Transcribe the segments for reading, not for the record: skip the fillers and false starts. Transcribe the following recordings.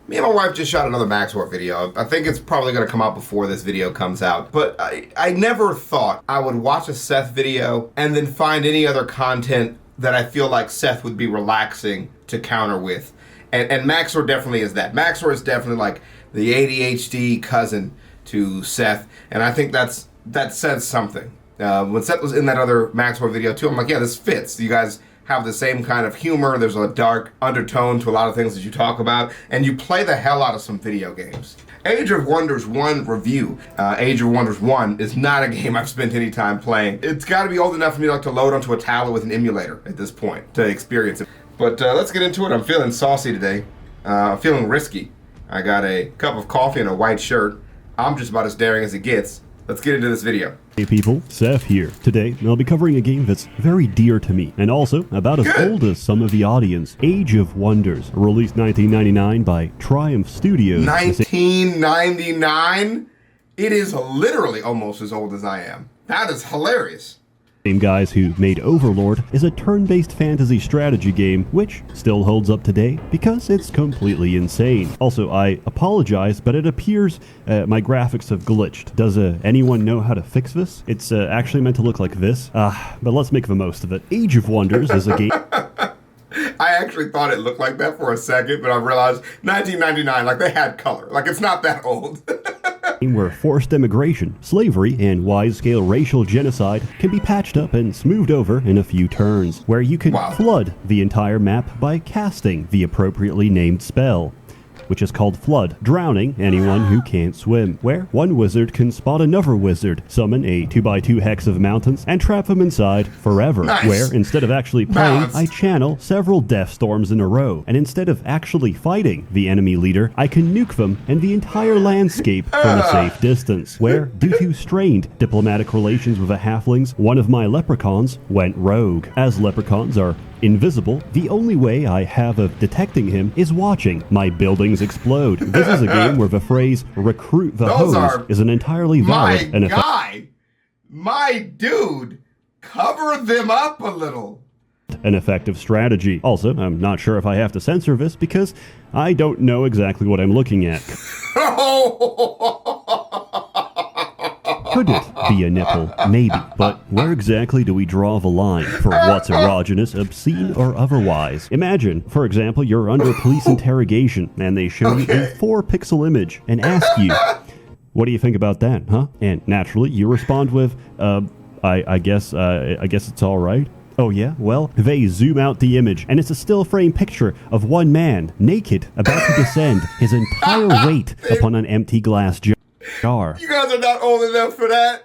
Me and my wife just shot another Max War video. I think it's probably going to come out before this video comes out. But I never thought I would watch a Seth video and then find any other content that I feel like Seth would be relaxing to counter with. And Max War definitely is that. Max War is definitely like the ADHD cousin to Seth. And I think that says something. When Seth was in that other Max War video too, I'm like, yeah, this fits. You guys have the same kind of humor. There's a dark undertone to a lot of things that you talk about, and you play the hell out of some video games. Age of Wonders 1 review. Age of Wonders 1 is not a game I've spent any time playing. It's got to be old enough for me to load onto a tablet with an emulator at this point to experience it. But let's get into it. I'm feeling saucy today. I'm feeling risky. I got a cup of coffee and a white shirt. I'm just about as daring as it gets. Let's get into this video. Hey people, Seth here. Today, I'll be covering a game that's very dear to me, and also about as old as some of the audience. Age of Wonders, released 1999 by Triumph Studios. 1999? It is literally almost as old as I am. That is hilarious. Same guys who made Overlord is a turn-based fantasy strategy game, which still holds up today because it's completely insane. Also, I apologize, but it appears my graphics have glitched. Does anyone know how to fix this? It's actually meant to look like this, but let's make the most of it. Age of Wonders is a game... I actually thought it looked like that for a second, but I realized 1999, like they had color. Like it's not that old. Where forced immigration, slavery, and wide-scale racial genocide can be patched up and smoothed over in a few turns, where you can flood the entire map by casting the appropriately named spell, which is called Flood, drowning anyone who can't swim, where one wizard can spot another wizard, summon a 2x2 hex of mountains, and trap them inside forever, where instead of actually playing, I channel several death storms in a row, and instead of actually fighting the enemy leader, I can nuke them and the entire landscape from a safe distance, where, due to strained diplomatic relations with the halflings, one of my leprechauns went rogue. As leprechauns are invisible, the only way I have of detecting him is watching my buildings explode. This is a game where the phrase "recruit the hose" is an entirely valid and my dude, cover them up a little. An effective strategy. Also, I'm not sure if I have to censor this because I don't know exactly what I'm looking at. Could it be a nipple? Maybe. But where exactly do we draw the line for what's erogenous, obscene, or otherwise? Imagine, for example, you're under police interrogation and they show you a 4-pixel image and ask you, what do you think about that, huh? And naturally, you respond with, I guess it's all right. Oh yeah? Well, they zoom out the image, and it's a still frame picture of one man, naked, about to descend his entire weight upon an empty glass jar. You guys are not old enough for that.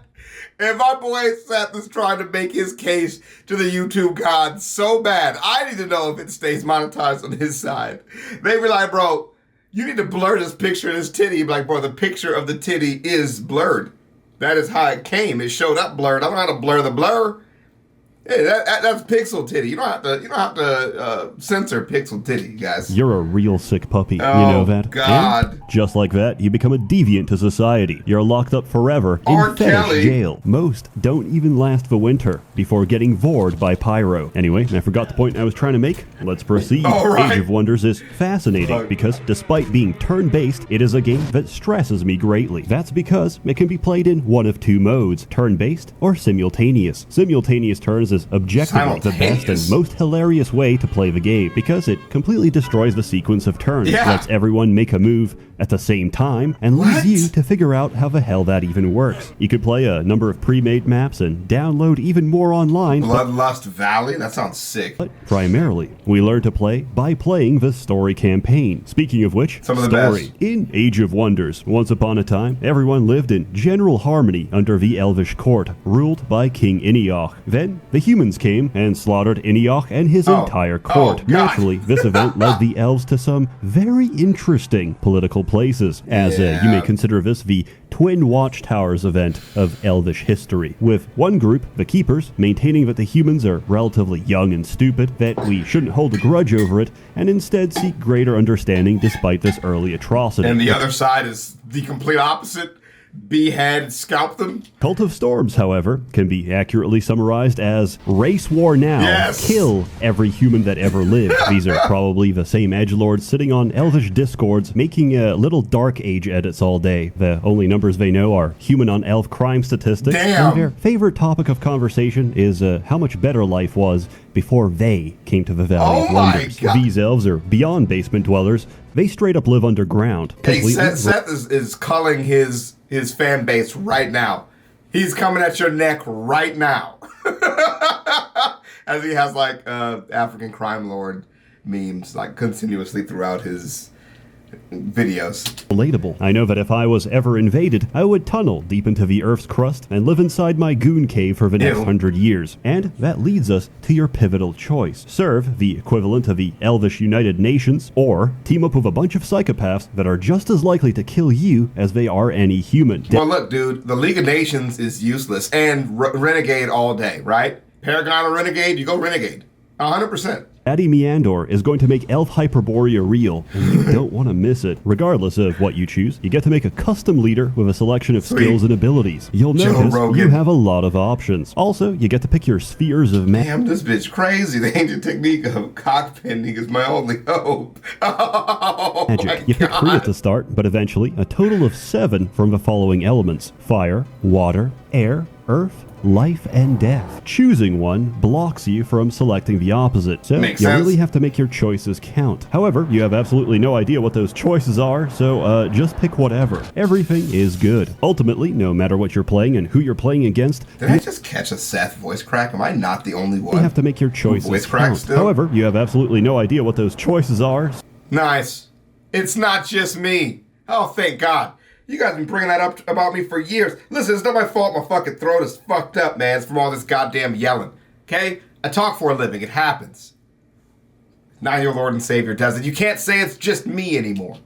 And my boy Seth is trying to make his case to the YouTube gods so bad. I need to know if it stays monetized on his side. They be like, bro, you need to blur this picture of this titty. Like, bro, the picture of the titty is blurred. That is how it came. It showed up blurred. I don't know how to blur the blur. Hey, that's pixel titty. You don't have to censor pixel titty, guys. You're a real sick puppy. Oh, you know that? God. And just like that, you become a deviant to society. You're locked up forever in fetish jail. Most don't even last the winter before getting vored by pyro. Anyway, I forgot the point I was trying to make. Let's proceed. Right. Age of Wonders is fascinating because despite being turn-based, it is a game that stresses me greatly. That's because it can be played in one of two modes, turn-based or simultaneous. Simultaneous turns is objectively the best and most hilarious way to play the game because it completely destroys the sequence of turns, lets everyone make a move at the same time, and leaves you to figure out how the hell that even works. You could play a number of pre-made maps and download even more online. Bloodlust Valley? That sounds sick. But primarily, we learn to play by playing the story campaign. Speaking of which, story. In Age of Wonders, once upon a time, everyone lived in general harmony under the Elvish court, ruled by King Inioch. Then, the humans came and slaughtered Inioch and his entire court. Naturally, this event led the elves to some very interesting political places, as you may consider this the Twin Watchtowers event of Elvish history, with one group, the Keepers, maintaining that the humans are relatively young and stupid, that we shouldn't hold a grudge over it, and instead seek greater understanding despite this early atrocity. And the other side is the complete opposite. behead, scalp them. Cult of Storms, however, can be accurately summarized as race war now. Yes. Kill every human that ever lived. These are probably the same edgelords sitting on elvish discords making little dark age edits all day. The only numbers they know are human on elf crime statistics. Damn. And their favorite topic of conversation is how much better life was before they came to the Valley of Wonders. God. These elves are beyond basement dwellers. They straight up live underground. Hey, Seth is culling his fan base right now. He's coming at your neck right now. As he has like African crime lord memes like continuously throughout his videos. Relatable. I know that if I was ever invaded, I would tunnel deep into the Earth's crust and live inside my goon cave for the next 100 years. And that leads us to your pivotal choice. Serve the equivalent of the Elvish United Nations, or team up with a bunch of psychopaths that are just as likely to kill you as they are any human. Well, look, dude, the League of Nations is useless. And Renegade all day, right? Paragon or Renegade, you go Renegade. 100%. Addy Meandor is going to make Elf Hyperborea real, and you don't want to miss it. Regardless of what you choose, you get to make a custom leader with a selection of skills and abilities. You'll notice you have a lot of options. Also, you get to pick your spheres of magic. Damn, this bitch crazy. The ancient technique of cock pending is my only hope. Oh, magic. You pick 3 at the start, but eventually a total of 7 from the following elements: fire, water, air, earth, life, and death. Choosing one blocks you from selecting the opposite, so you really have to make your choices count. However, you have absolutely no idea what those choices are, so just pick whatever. Everything is good. Ultimately, no matter what you're playing and who you're playing against, did I just catch a Seth voice crack? Am I not the only one? You have to make your choices count. However, you have absolutely no idea what those choices are. Nice. It's not just me. Oh, thank God. You guys been bringing that up about me for years. Listen, it's not my fault my fucking throat is fucked up, man. It's from all this goddamn yelling. Okay? I talk for a living. It happens. Now your Lord and Savior does it. You can't say it's just me anymore.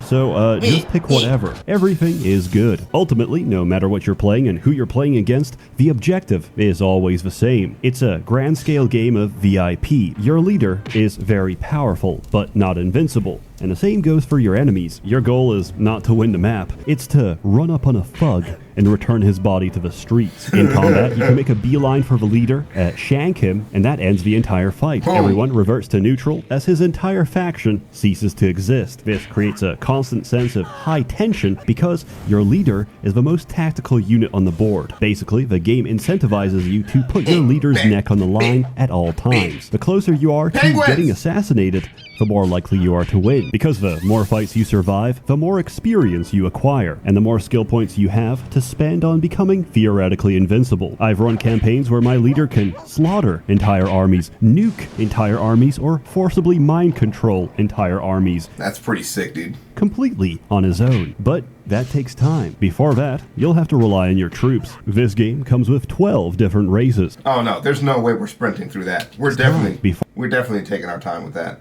So, just pick whatever. Everything is good. Ultimately, no matter what you're playing and who you're playing against, the objective is always the same. It's a grand-scale game of VIP. Your leader is very powerful, but not invincible. And the same goes for your enemies. Your goal is not to win the map. It's to run up on a thug and return his body to the streets. In combat, you can make a beeline for the leader, shank him, and that ends the entire fight. Everyone reverts to neutral as his entire faction ceases to exist. This creates a constant sense of high tension because your leader is the most tactical unit on the board. Basically, the game incentivizes you to put your leader's neck on the line at all times. The closer you are to getting assassinated, the more likely you are to win. Because the more fights you survive, the more experience you acquire, and the more skill points you have to spend on becoming theoretically invincible. I've run campaigns where my leader can slaughter entire armies, nuke entire armies, or forcibly mind control entire armies. That's pretty sick, dude. Completely on his own. But that takes time. Before that, you'll have to rely on your troops. This game comes with 12 different races. Oh no, there's no way we're sprinting through that. We're definitely taking our time with that.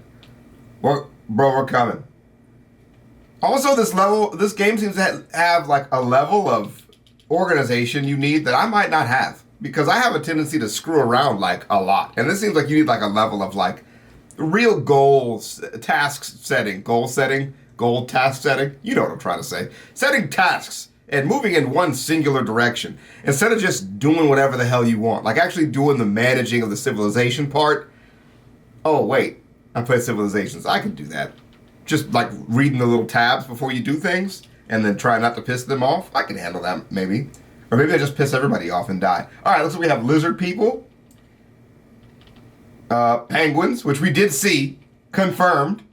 Well, bro, we're coming. Also, this game seems to have like a level of organization you need that I might not have, because I have a tendency to screw around like a lot. And this seems like you need like a level of like real goals, task setting, goal task setting. You know what I'm trying to say. Setting tasks and moving in one singular direction instead of just doing whatever the hell you want. Like actually doing the managing of the civilization part. Oh, wait. I play Civilizations. I can do that. Just like reading the little tabs before you do things and then try not to piss them off. I can handle that, maybe. Or maybe I just piss everybody off and die. All right, looks like we have lizard people. Penguins, which we did see. Confirmed.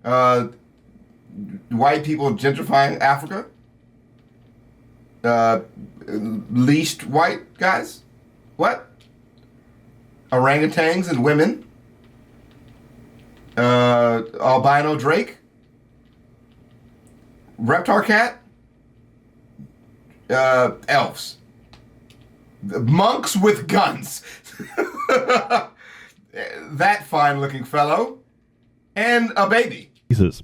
White people gentrifying Africa. Leashed white guys. What? Orangutans and women. Albino Drake, Reptar Cat, elves, monks with guns, that fine-looking fellow, and a baby.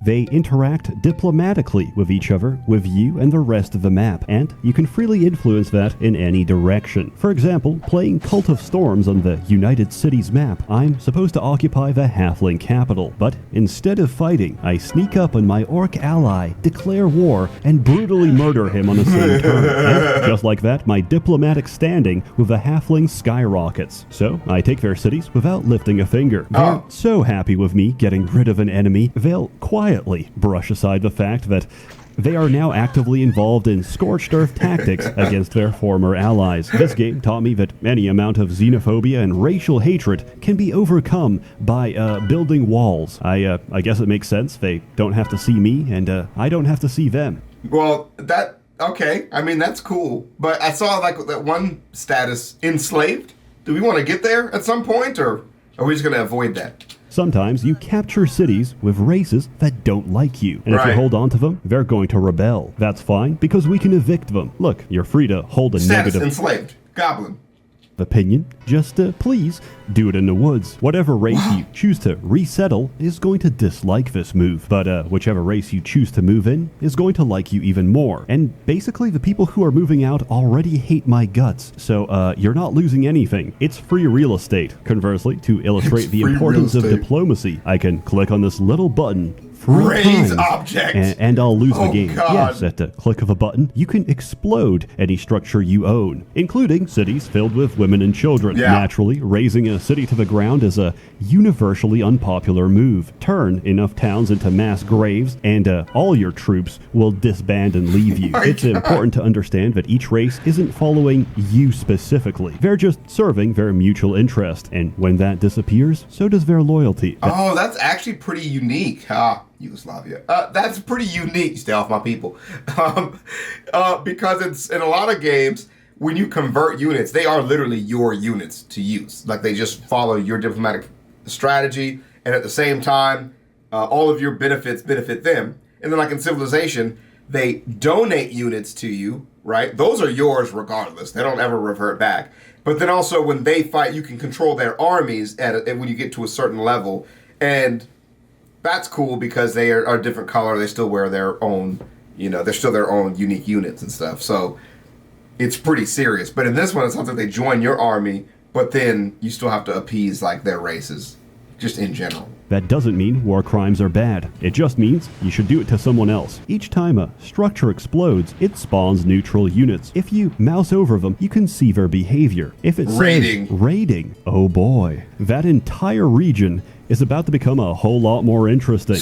They interact diplomatically with each other, with you, and the rest of the map, and you can freely influence that in any direction. For example, playing Cult of Storms on the United Cities map, I'm supposed to occupy the Halfling capital, but instead of fighting, I sneak up on my orc ally, declare war, and brutally murder him on the same turn. And just like that, my diplomatic standing with the Halfling skyrockets. So, I take their cities without lifting a finger. They're so happy with me getting rid of an enemy, they'll quietly brush aside the fact that they are now actively involved in scorched earth tactics against their former allies. This game taught me that any amount of xenophobia and racial hatred can be overcome by building walls. I guess it makes sense. They don't have to see me, and I don't have to see them. Well, okay. I mean, that's cool. But I saw like that one status, enslaved. Do we want to get there at some point, or are we just going to avoid that? Sometimes you capture cities with races that don't like you, and if you hold on to them, they're going to rebel. That's fine, because we can evict them. Look, you're free to hold a Status negative enslaved. Goblin. opinion. Just please do it in the woods. Whatever race you choose to resettle is going to dislike this move, but whichever race you choose to move in is going to like you even more. And basically the people who are moving out already hate my guts, so you're not losing anything. It's free real estate. Conversely, to illustrate the importance of diplomacy, I can click on this little button raise object, and I'll lose the game. God. Yes, at the click of a button, you can explode any structure you own, including cities filled with women and children. Naturally, razing a city to the ground is a universally unpopular move. Turn enough towns into mass graves, and all your troops will disband and leave you. It's important to understand that each race isn't following you specifically. They're just serving their mutual interest, and when that disappears, so does their loyalty. Oh, that's actually pretty unique. Yugoslavia. That's pretty unique. Stay off my people. Because it's in a lot of games, when you convert units, they are literally your units to use. Like, they just follow your diplomatic strategy, and at the same time, all of your benefits benefit them. And then, like in Civilization, they donate units to you, right? Those are yours regardless. They don't ever revert back. But then also, when they fight, you can control their armies when you get to a certain level. And that's cool because they are a different color. They still wear their own, they're still their own unique units and stuff. So it's pretty serious. But in this one, it sounds like they join your army, but then you still have to appease like their races, just in general. That doesn't mean war crimes are bad. It just means you should do it to someone else. Each time a structure explodes, it spawns neutral units. If you mouse over them, you can see their behavior. If it says raiding, oh boy, that entire region is about to become a whole lot more interesting.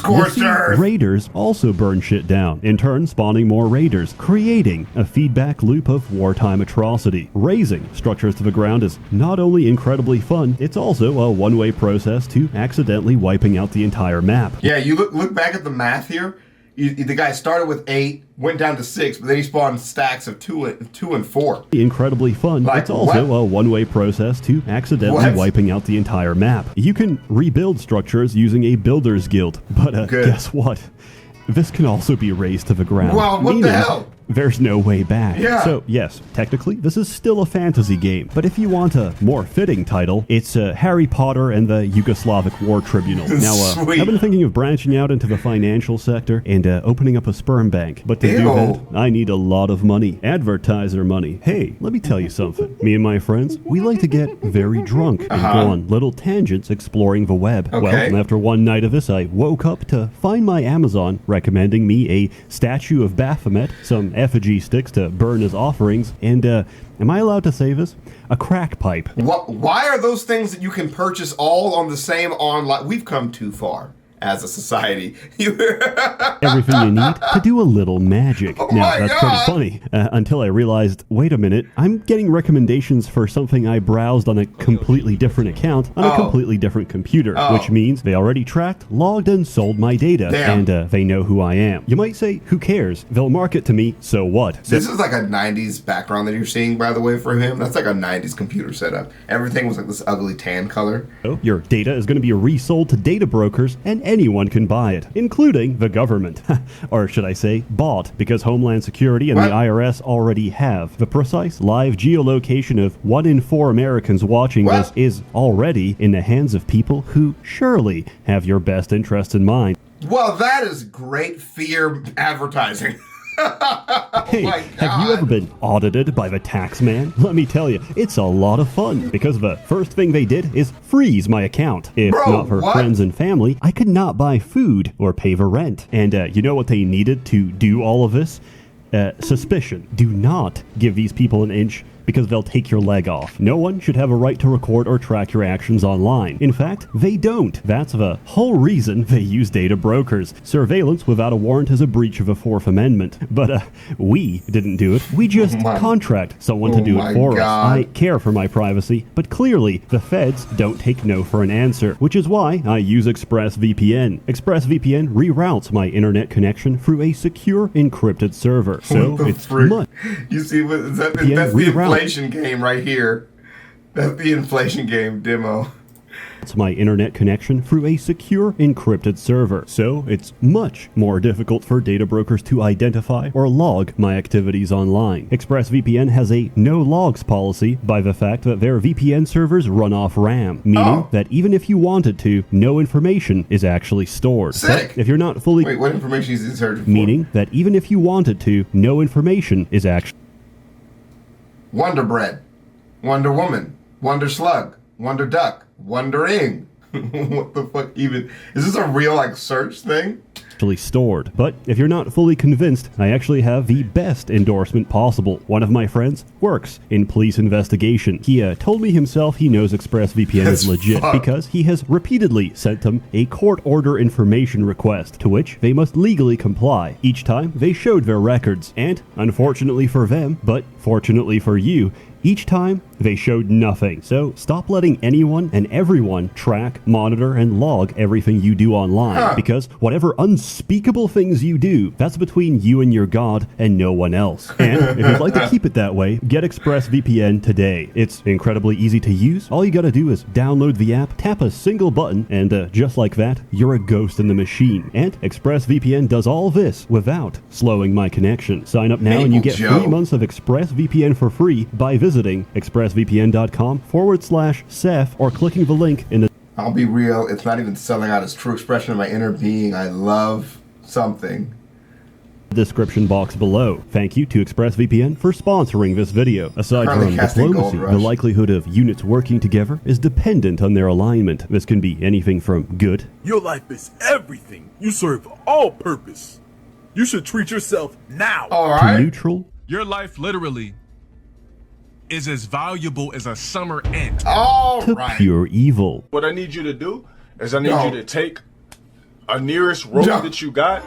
Raiders also burn shit down, in turn spawning more raiders, creating a feedback loop of wartime atrocity. Razing structures to the ground is not only incredibly fun, it's also a one-way process to accidentally wiping out the entire map. Yeah, you look back at the math here. The guy started with 8, went down to 6, but then he spawned stacks of 2 and 4. Incredibly fun. It's also a one-way process to accidentally wiping out the entire map. You can rebuild structures using a builder's guild, but guess what? This can also be razed to the ground. Well, what the hell? There's no way back. So, yes, technically, this is still a fantasy game, but if you want a more fitting title, it's Harry Potter and the Yugoslavic War Tribunal. Now, I've been thinking of branching out into the financial sector and opening up a sperm bank, but to do that, I need a lot of money. Advertiser money. Hey, let me tell you something. Me and my friends, we like to get very drunk and go on little tangents exploring the web. Well, after one night of this, I woke up to find my Amazon recommending me a statue of Baphomet, some effigy sticks to burn as offerings, and am I allowed to say this? A crack pipe. Why are those things that you can purchase all on the same online? We've come too far as a society. Everything you need to do a little magic. Now, that's pretty funny, until I realized, wait a minute, I'm getting recommendations for something I browsed on a completely different account on a completely different computer, which means they already tracked, logged, and sold my data, and they know who I am. You might say, who cares? They'll market to me, so what? This is like a 90s background that you're seeing, by the way, for him. That's like a 90s computer setup. Everything was like this ugly tan color. So your data is going to be resold to data brokers, and anyone can buy it, including the government. Or should I say, bought, because Homeland Security and the IRS already have. The precise live geolocation of 1 in 4 Americans watching this is already in the hands of people who surely have your best interests in mind. Well, that is great fear advertising. Oh Hey, my have God. you ever been audited by the tax man? Let me tell you, it's a lot of fun because the first thing they did is freeze my account. If Bro, not for what? friends and family, I could not buy food or pay the rent. And you know what they needed to do all of this? Suspicion. Do not give these people an inch because they'll take your leg off. No one should have a right to record or track your actions online. In fact, they don't. That's the whole reason they use data brokers. Surveillance without a warrant is a breach of the Fourth Amendment. But we didn't do it. We just contract someone to do it for us. I care for my privacy, but clearly the feds don't take no for an answer, which is why I use ExpressVPN. ExpressVPN reroutes my internet connection through a secure encrypted server. So it's much. You see, that's the inflation game right here. That's the inflation game demo. It's my internet connection through a secure encrypted server, so it's much more difficult for data brokers to identify or log my activities online. ExpressVPN has a no logs policy by the fact that their VPN servers run off RAM, meaning that even if you wanted to, no information is actually stored. Sick. But if you're not fully... Wait, what information is he searching for? Meaning that even if you wanted to, no information is actually... Wonder Bread, Wonder Woman, Wonder Slug, Wonder Duck, Wondering. What the fuck even? Is this a real, like, search thing? Actually stored. But if you're not fully convinced, I actually have the best endorsement possible. One of my friends works in police investigation. He told me himself he knows ExpressVPN is legit because he has repeatedly sent them a court order information request, to which they must legally comply. Each time they showed their records, and unfortunately for them, but fortunately for you, each time, they showed nothing. So stop letting anyone and everyone track, monitor, and log everything you do online. Because whatever unspeakable things you do, that's between you and your God and no one else. And if you'd like to keep it that way, get ExpressVPN today. It's incredibly easy to use. All you gotta do is download the app, tap a single button, and just like that, you're a ghost in the machine. And ExpressVPN does all this without slowing my connection. Sign up now and you get 3 months of ExpressVPN for free by visiting expressvpn.com/Seth or clicking the link in the... I'll be real, it's not even selling out its true expression of my inner being. I love something. Description box below. Thank you to ExpressVPN for sponsoring this video. Aside from diplomacy, the likelihood of units working together is dependent on their alignment. This can be anything from good. Your life is everything. You serve all purpose. You should treat yourself now. To neutral. Your life literally is as valuable as a summer ant. To pure evil. What I need you to do is I need you to take a nearest rope that you got,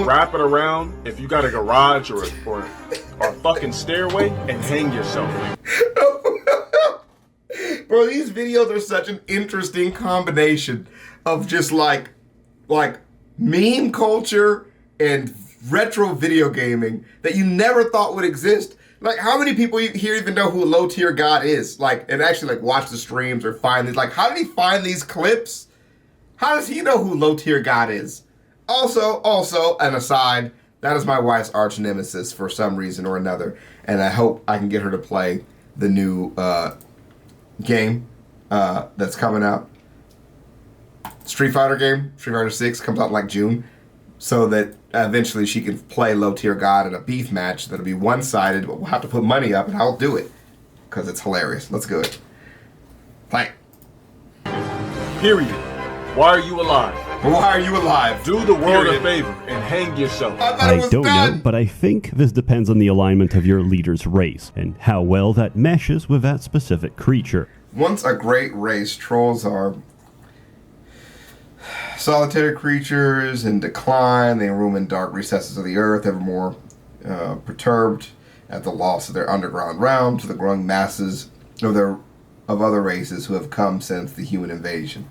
wrap it around, if you got a garage or a fucking stairway, and hang yourself. Bro, these videos are such an interesting combination of just like meme culture and retro video gaming that you never thought would exist. Like, how many people here even know who Low Tier God is? Like, and actually, like, watch the streams or find these. Like, how did he find these clips? How does he know who Low Tier God is? Also, an aside, that is my wife's arch nemesis for some reason or another. And I hope I can get her to play the new game that's coming out. Street Fighter game, Street Fighter 6, comes out in, like, June. So that eventually she can play Low Tier God in a beef match that'll be one-sided, but we'll have to put money up, and I'll do it. Because it's hilarious. Let's go. Play. Period. Why are you alive? Why are you alive? Do the world a favor and hang yourself. I don't know, but I think this depends on the alignment of your leader's race, and how well that meshes with that specific creature. Once a great race, trolls are solitary creatures in decline. They roam in dark recesses of the earth, ever more perturbed at the loss of their underground realm to the growing masses of other races who have come since the human invasion.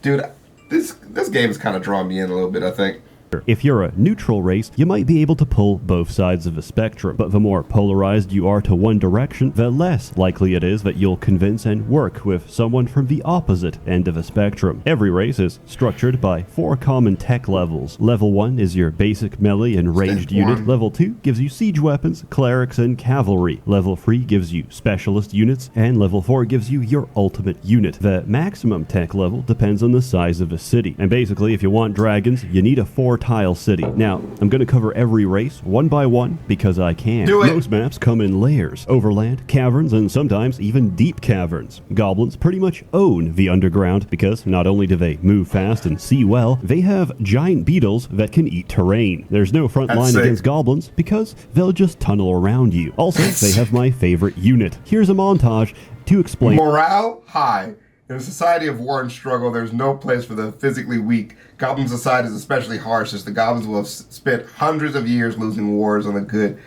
Dude, this game is kind of drawing me in a little bit, I think. If you're a neutral race, you might be able to pull both sides of a spectrum, but the more polarized you are to one direction, the less likely it is that you'll convince and work with someone from the opposite end of a spectrum. Every race is structured by 4 common tech levels. Level 1 is your basic melee and ranged unit. Level 2 gives you siege weapons, clerics, and cavalry. Level 3 gives you specialist units, and level 4 gives you your ultimate unit. The maximum tech level depends on the size of a city, and basically if you want dragons, you need a 4-tile city. Now, I'm going to cover every race one by one because I can. Most maps come in layers, overland, caverns, and sometimes even deep caverns. Goblins pretty much own the underground because not only do they move fast and see well, they have giant beetles that can eat terrain. There's no front line against goblins because they'll just tunnel around you. Also, they have my favorite unit. Here's a montage to explain. Morale high. In a society of war and struggle, there's no place for the physically weak. Goblin society is especially harsh, as the goblins will have spent hundreds of years losing wars on the good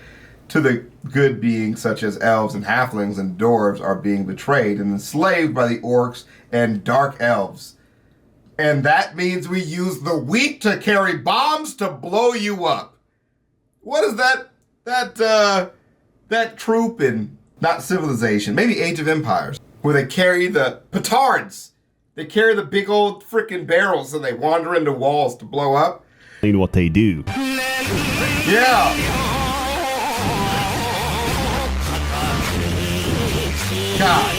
to the good beings such as elves and halflings, and dwarves are being betrayed and enslaved by the orcs and dark elves. And that means we use the weak to carry bombs to blow you up. What is that troop in, not Civilization, maybe Age of Empires, where they carry the petards. They carry the big old frickin' barrels and they wander into walls to blow up. What they do. Yeah. God.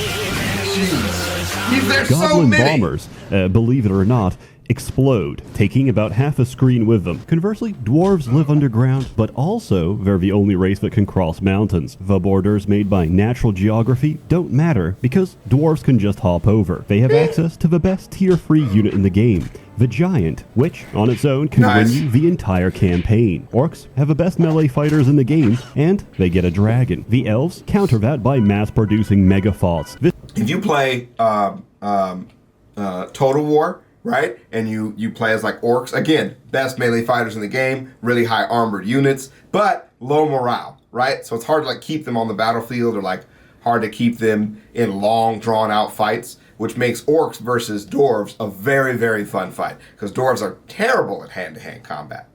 Jeez. There's Goblin so many. bombers, believe it or not, explode, taking about half a screen with them. Conversely, dwarves live underground, but also they're the only race that can cross mountains. The borders made by natural geography don't matter because dwarves can just hop over. They have access to the best tier 3 unit in the game, the Giant, which on its own can win you the entire campaign. Orcs have the best melee fighters in the game, and they get a dragon. The elves counter that by mass-producing megathoughts. If you play Total War, right? And you play as like orcs. Again, best melee fighters in the game, really high armored units, but low morale, right? So it's hard to like keep them on the battlefield, or like hard to keep them in long drawn out fights, which makes orcs versus dwarves a very, very fun fight, because dwarves are terrible at hand-to-hand combat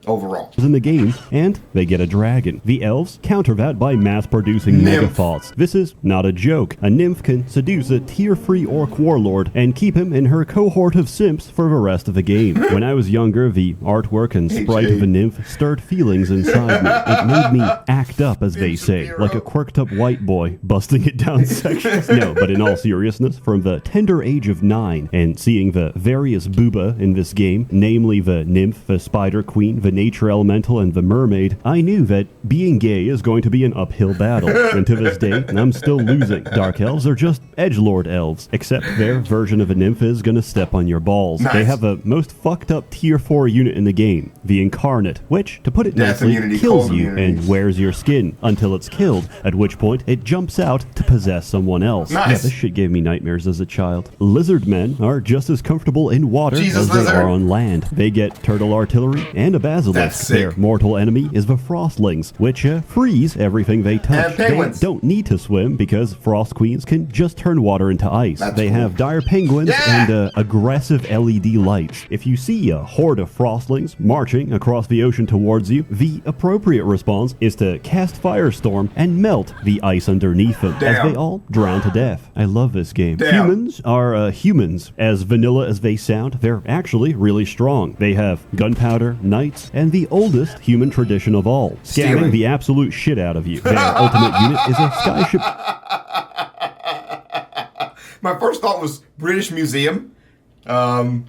overall. In the game, and they get a dragon. The elves counter that by mass-producing megathoughts. This is not a joke. A nymph can seduce a tier-3 orc warlord and keep him in her cohort of simps for the rest of the game. When I was younger, the artwork and sprite of a nymph stirred feelings inside me. It made me act up, as they say, like a quirked-up white boy busting it down sections. No, but in all seriousness, from the tender age of 9, and seeing the various booba in this game, namely the nymph, the spider queen, the nature elemental, and the mermaid, I knew that being gay is going to be an uphill battle. And to this day, I'm still losing. Dark elves are just edgelord elves, except their version of a nymph is gonna step on your balls. They have the most fucked up tier 4 unit in the game, the Incarnate, which, to put it nicely, kills you and wears your skin until it's killed, at which point it jumps out to possess someone else. Yeah, this shit gave me nightmares as a child. Lizard men are just as comfortable in water as they are on land. They get turtle artillery and a basilisk. Their mortal enemy is the frostlings, which freeze everything they touch. They don't need to swim because frost queens can just turn water into ice. They have dire penguins and aggressive LED lights. If you see a horde of frostlings marching across the ocean towards you, the appropriate response is to cast Firestorm and melt the ice underneath them, as they all drown to death. I love this game. Humans are humans. As vanilla as they sound, they're actually really strong. They have gunpowder, knights, and the oldest human tradition of all, scamming the absolute shit out of you. Their ultimate unit is a skyship. My first thought was British Museum, borrowing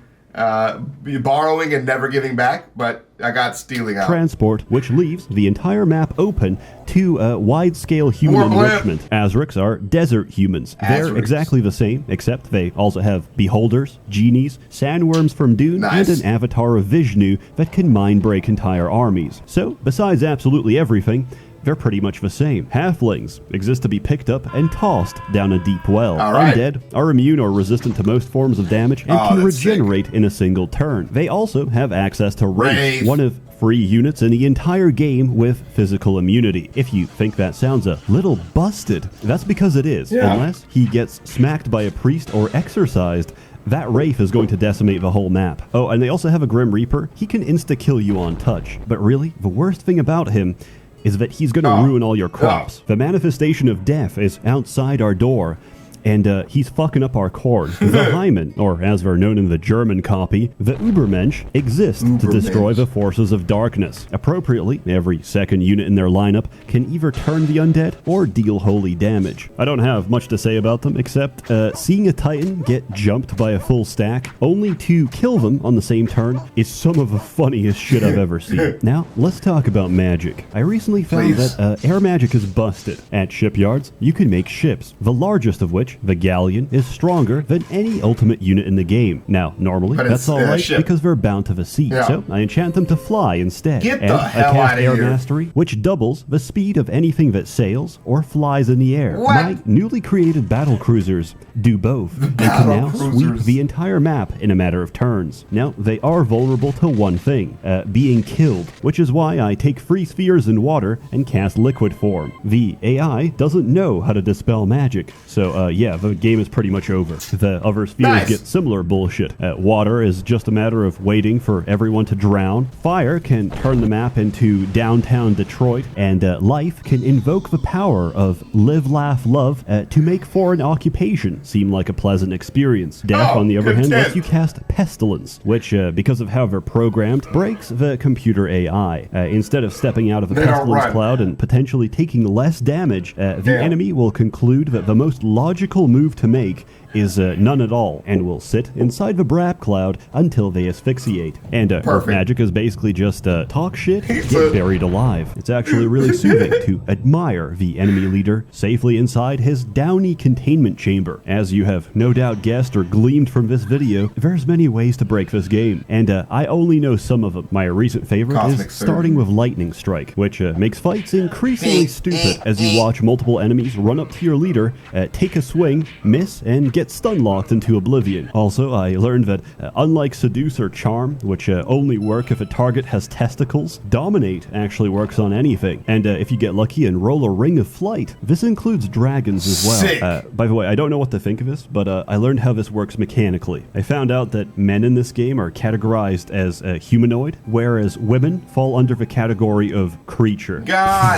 and never giving back, but I got stealing out. Transport, which leaves the entire map open to wide-scale human enrichment. Azrics are desert humans. They're exactly the same, except they also have beholders, genies, sandworms from Dune, and an avatar of Vishnu that can mind-break entire armies. So, besides absolutely everything, they're pretty much the same. Halflings exist to be picked up and tossed down a deep well. Undead are immune or resistant to most forms of damage and can regenerate in a single turn. They also have access to Wraith, one of 3 units in the entire game with physical immunity. If you think that sounds a little busted, that's because it is. Unless he gets smacked by a priest or exorcised, that Wraith is going to decimate the whole map. Oh, and they also have a Grim Reaper. He can insta-kill you on touch. But really, the worst thing about him is that he's going to ruin all your crops. The manifestation of death is outside our door, and he's fucking up our corn. The Hymen, or as they're known in the German copy, the Übermensch, exist to destroy the forces of darkness. Appropriately, every second unit in their lineup can either turn the undead or deal holy damage. I don't have much to say about them, except seeing a Titan get jumped by a full stack, only to kill them on the same turn, is some of the funniest shit I've ever seen. Now, let's talk about magic. I recently found that air magic is busted. At shipyards, you can make ships, the largest of which, the Galleon, is stronger than any ultimate unit in the game. Now, normally, that's alright because they're bound to the sea, so I enchant them to fly instead. Get the hell out of here. Air Mastery, which doubles the speed of anything that sails or flies in the air. What? My newly created battle cruisers do both, and can now sweep the entire map in a matter of turns. Now, they are vulnerable to one thing, being killed, which is why I take free spheres in water and cast liquid form. The AI doesn't know how to dispel magic, so yeah, the game is pretty much over. The other spheres get similar bullshit. Water is just a matter of waiting for everyone to drown. Fire can turn the map into downtown Detroit, and life can invoke the power of live, laugh, love to make foreign occupation seem like a pleasant experience. Death, on the other hand, lets you cast Pestilence, which, because of how they're programmed, breaks the computer AI. Instead of stepping out of the Pestilence cloud and potentially taking less damage, the enemy will conclude that the most logical move to make is none at all, and will sit inside the Brap cloud until they asphyxiate. And magic is basically just talk shit, get buried alive. It's actually really soothing to admire the enemy leader safely inside his downy containment chamber. As you have no doubt guessed or gleamed from this video, there's many ways to break this game, and I only know some of them. My recent favorite is starting with Lightning Strike, which makes fights increasingly stupid as you watch multiple enemies run up to your leader, take a swing, miss, and get stun locked into oblivion. Also, I learned that unlike Seduce or Charm, which only work if a target has testicles, Dominate actually works on anything. And if you get lucky and roll a Ring of Flight, this includes dragons as well. By the way, I don't know what to think of this, but I learned how this works mechanically. I found out that men in this game are categorized as humanoid, whereas women fall under the category of creature.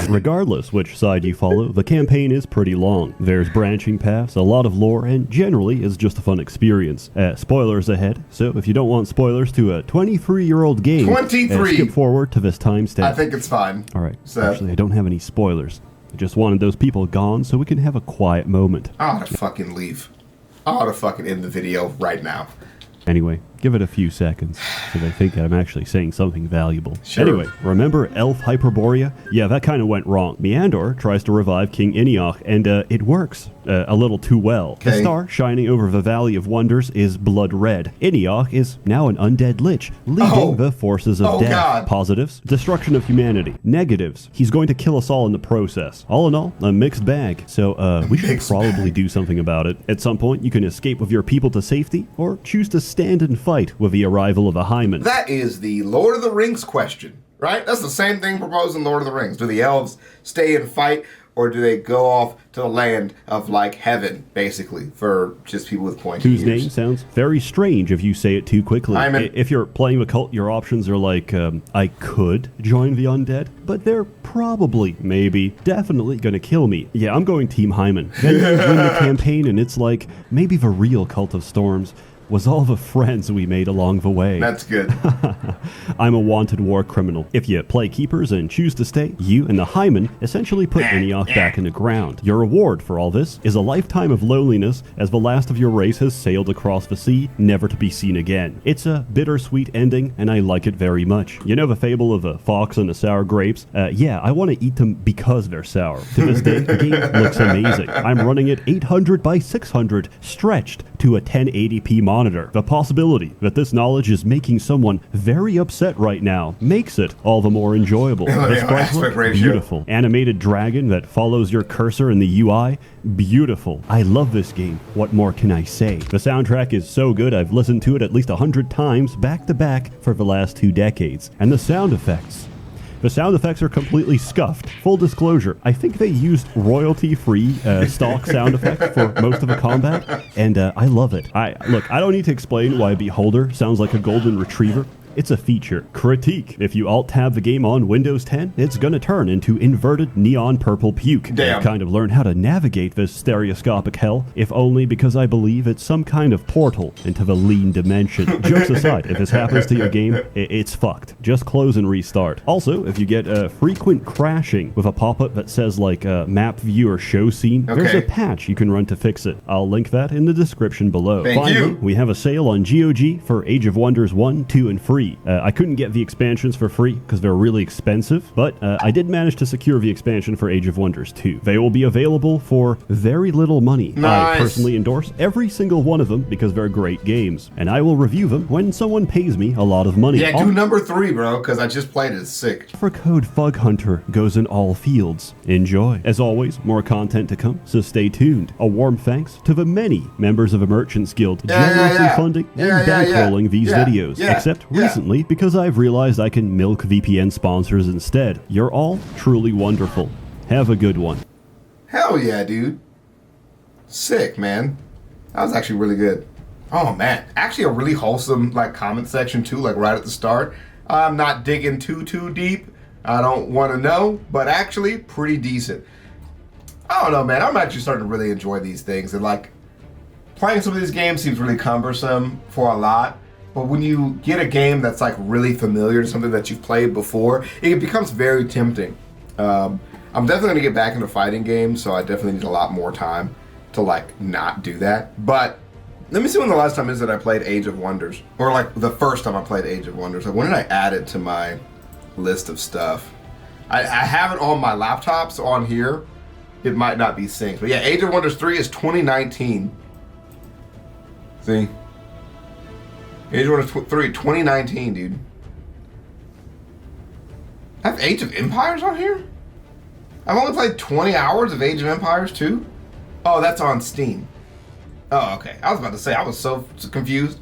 Regardless which side you follow, the campaign is pretty long. There's branching paths, a lot of lore, and generally is just a fun experience. Spoilers ahead, so if you don't want spoilers to a 23-year-old game, skip forward to this timestamp. I think it's fine. Alright, actually I don't have any spoilers. I just wanted those people gone so we can have a quiet moment. I ought to fucking leave. I ought to fucking end the video right now. Anyway, give it a few seconds so they think that I'm actually saying something valuable. Anyway, remember Elf Hyperborea? Yeah, that kind of went wrong. Meandor tries to revive King Iniok, and it works a little too well. The star shining over the Valley of Wonders is blood red. Iniok is now an undead lich, leading the forces of death. Positives, destruction of humanity. Negatives, he's going to kill us all in the process. All in all, a mixed bag. So we should probably do something about it. At some point, you can escape with your people to safety, or choose to stand and fight with the arrival of a Hymen. That is the Lord of the Rings question, right? That's the same thing proposed in Lord of the Rings. Do the elves stay and fight, or do they go off to the land of, like, heaven, basically, for just people with pointy ears? Whose name sounds very strange if you say it too quickly. If you're playing the cult, your options are like, I could join the undead, but they're probably, maybe, definitely gonna kill me. Yeah, I'm going Team Hymen. Then you win the campaign, and it's like, maybe the real Cult of Storms was all the friends we made along the way. That's good. I'm a wanted war criminal. If you play keepers and choose to stay, you and the Hymen essentially put Iniok back in the ground. Your reward for all this is a lifetime of loneliness as the last of your race has sailed across the sea, never to be seen again. It's a bittersweet ending, and I like it very much. You know the fable of a fox and the sour grapes? Yeah, I want to eat them because they're sour. To this day, the game looks amazing. I'm running it 800 by 600, stretched to a 1080p monitor. The possibility that this knowledge is making someone very upset right now makes it all the more enjoyable. The sprites look beautiful. Animated dragon that follows your cursor in the UI, beautiful. I love this game. What more can I say? The soundtrack is so good I've listened to it at least 100 times back to back for the last 2 decades. And the sound effects. The sound effects are completely scuffed. Full disclosure, I think they used royalty-free stock sound effects for most of the combat, and I love it. Look, I don't need to explain why Beholder sounds like a golden retriever. It's a feature. Critique. If you alt-tab the game on Windows 10, it's gonna turn into inverted neon purple puke. Damn. I've kind of learned how to navigate this stereoscopic hell, if only because I believe it's some kind of portal into the lean dimension. Jokes aside, if this happens to your game, it's fucked. Just close and restart. Also, if you get frequent crashing with a pop-up that says like map view or show scene, there's a patch you can run to fix it. I'll link that in the description below. Finally, we have a sale on GOG for Age of Wonders 1, 2, and 3. I couldn't get the expansions for free because they're really expensive, but I did manage to secure the expansion for Age of Wonders 2. They will be available for very little money. Nice. I personally endorse every single one of them because they're great games, and I will review them when someone pays me a lot of money. Yeah, do number 3, bro, because I just played it. It's sick. For code Fug Hunter goes in all fields. Enjoy. As always, more content to come, so stay tuned. A warm thanks to the many members of the Merchants Guild generously funding and bankrolling these videos, except recently because I've realized I can milk VPN sponsors instead. You're all truly wonderful. Have a good one. Hell yeah, dude. Sick, man. That was actually really good. Oh, man. Actually, a really wholesome, like, comment section, too, like, right at the start. I'm not digging too deep. I don't want to know, but actually, pretty decent. I don't know, man. I'm actually starting to really enjoy these things. And, like, playing some of these games seems really cumbersome for a lot. But when you get a game that's like really familiar to something that you've played before, it becomes very tempting. I'm definitely going to get back into fighting games, so I definitely need a lot more time to like not do that. But let me see when the last time is that I played Age of Wonders. Or like the first time I played Age of Wonders. Like when did I add it to my list of stuff? I have it on my laptop, so on here it might not be synced. But yeah, Age of Wonders 3 is 2019. See? Age of Wonders 3, 2019, dude. I have Age of Empires on here? I've only played 20 hours of Age of Empires 2? Oh, that's on Steam. Oh, okay. I was about to say, I was so confused.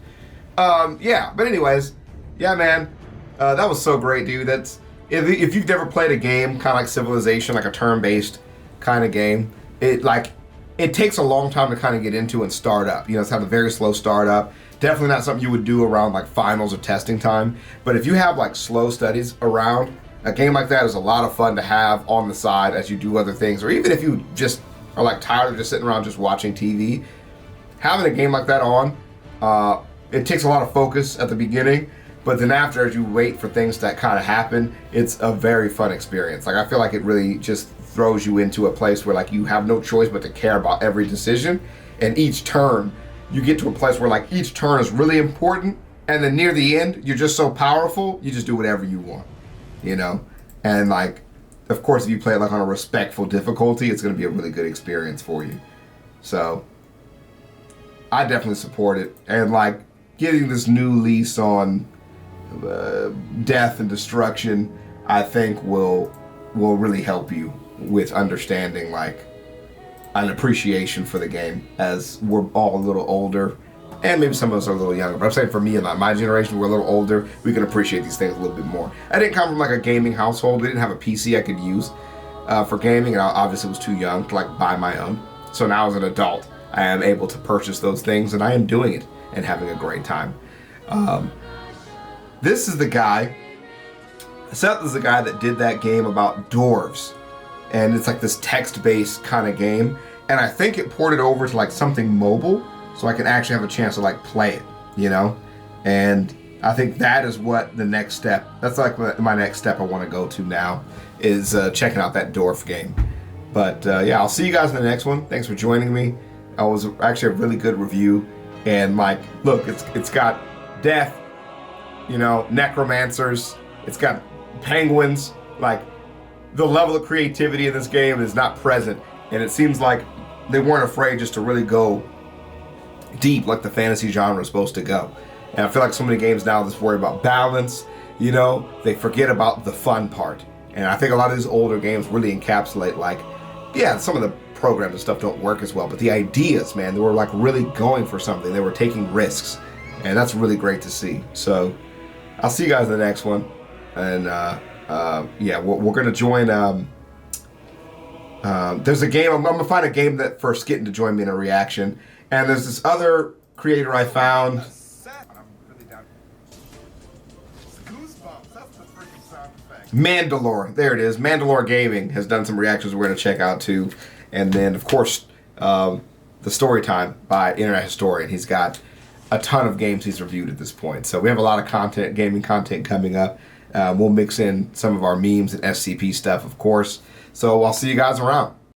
Yeah, but anyways, yeah, man. That was so great, dude. That's if you've never played a game, kind of like Civilization, like a turn-based kind of game, it takes a long time to kind of get into and start up. You know, it's have a very slow start up. Definitely not something you would do around like finals or testing time. But if you have like slow studies around, a game like that is a lot of fun to have on the side as you do other things. Or even if you just are like tired of just sitting around just watching TV, having a game like that on, it takes a lot of focus at the beginning. But then after, as you wait for things to kind of happen, it's a very fun experience. Like I feel like it really just throws you into a place where like you have no choice but to care about every decision. And each turn, you get to a place where like each turn is really important, and then near the end, you're just so powerful, you just do whatever you want, you know? And like, of course, if you play it like on a respectful difficulty, it's gonna be a really good experience for you. So, I definitely support it. And like, getting this new lease on death and destruction, I think will really help you with understanding like, an appreciation for the game as we're all a little older, and maybe some of us are a little younger, but I'm saying for me and my generation, we're a little older, we can appreciate these things a little bit more. I didn't come from like a gaming household. We didn't have a PC I could use for gaming, and I obviously was too young to like buy my own. So now as an adult, I am able to purchase those things, and I am doing it and having a great time. This is the guy, Seth is the guy that did that game about dwarves. And it's like this text-based kind of game. And I think it ported over to like something mobile, so I can actually have a chance to like play it, you know? And I think that is what the next step, that's like my next step I want to go to now, is checking out that dwarf game. But yeah, I'll see you guys in the next one. Thanks for joining me. It was actually a really good review. And like, look, it's got death, you know, necromancers, it's got penguins, like, the level of creativity in this game is not present, and it seems like they weren't afraid just to really go deep like the fantasy genre is supposed to go. And I feel like so many games now just worry about balance, you know, they forget about the fun part. And I think a lot of these older games really encapsulate like, yeah, some of the programs and stuff don't work as well, but the ideas, man, they were like really going for something. They were taking risks, and that's really great to see. So I'll see you guys in the next one, and yeah, we're gonna join. There's a game. I'm gonna find a game that for Skitten to join me in a reaction. And there's this other creator I found. Mandalore. There it is. Mandalore Gaming has done some reactions we're going to check out too. And then, of course, the Story Time by Internet Historian. He's got a ton of games he's reviewed at this point. So we have a lot of content, gaming content coming up. We'll mix in some of our memes and SCP stuff, of course. So I'll see you guys around.